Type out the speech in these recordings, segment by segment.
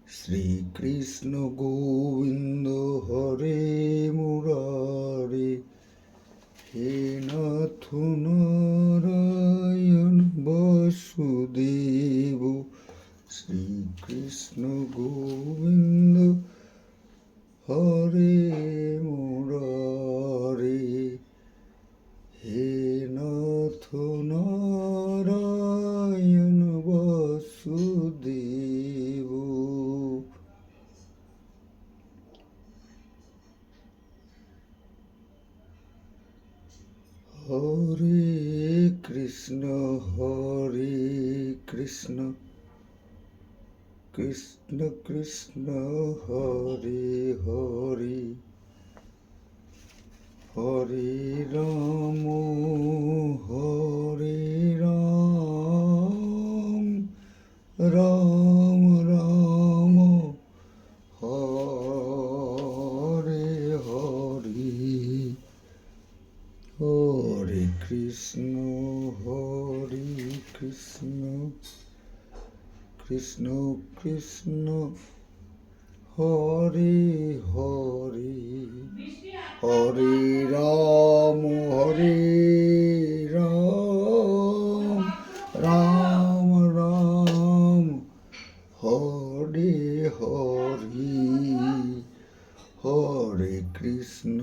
শ্রীকৃষ্ণ গোবিন্দ হরে মুরারে, হে নাথ নারায়ণ বাসুদেব। শ্রীকৃষ্ণ গোবিন্দ হরে মুরারে, হে নাথ নারায়ণ বাসুদেব। হরে কৃষ্ণ কৃষ্ণ কৃষ্ণ হরে হরে, হরে রাম রাম রাম হরে হরে, হরে কৃষ্ণ কৃষ্ণ কৃষ্ণ হরে হরে, হরে রাম রাম রাম হরে হরে, হরে কৃষ্ণ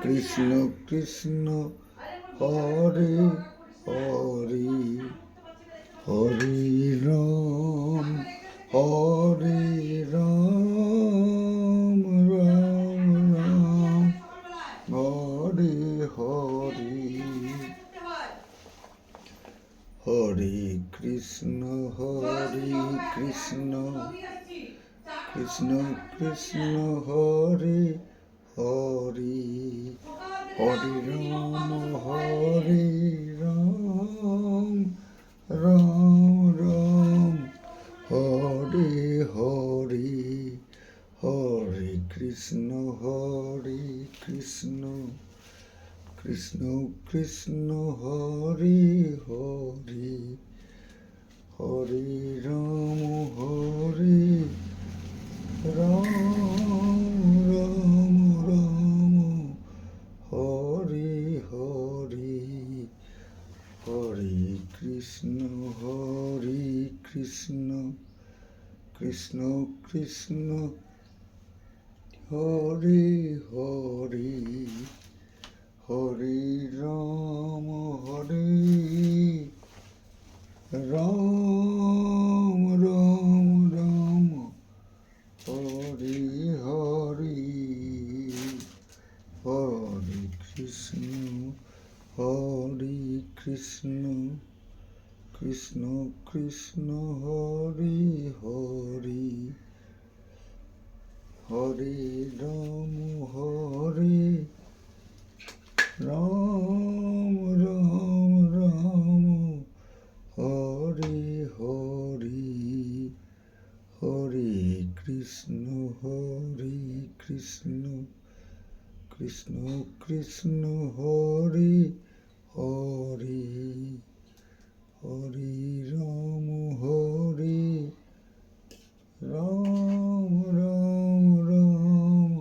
কৃষ্ণ কৃষ্ণ হরে হরে, হরে রাম রাম রাম হরে হরে, হরে কৃষ্ণ কৃষ্ণ কৃষ্ণ হরে হরে, হরে রাম রাম হরে হরে, হরে কৃষ্ণ কৃষ্ণ কৃষ্ণ হরে হরে, হরে রাম রাম হরে হরে, হরে কৃষ্ণ কৃষ্ণ কৃষ্ণ হরে হরে, হরে রাম রাম হরে হরে, হরে কৃষ্ণ কৃষ্ণ কৃষ্ণ হরে হরে, হরে রাম রাম হরে হরে, হরে কৃষ্ণ কৃষ্ণ কৃষ্ণ হরে হরে, হরে রাম রাম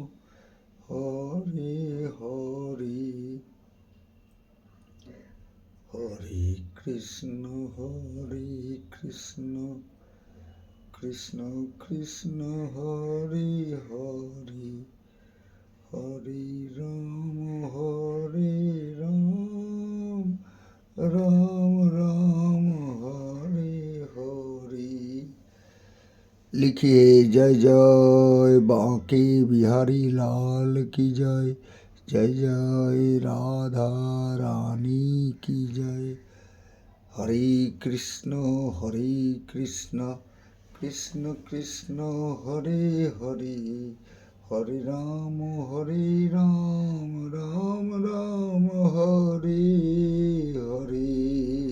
হরে হরে, হরে কৃষ্ণ কৃষ্ণ কৃষ্ণ হরে হরে, হরে রাম রাম হরে হরে। लिखिए जय जय बांके बिहारी लाल की जय, जय जय राधा रानी की जय। हरे कृष्ण कृष्ण कृष्ण हरे हरे, हरे राम राम राम हरे हरे।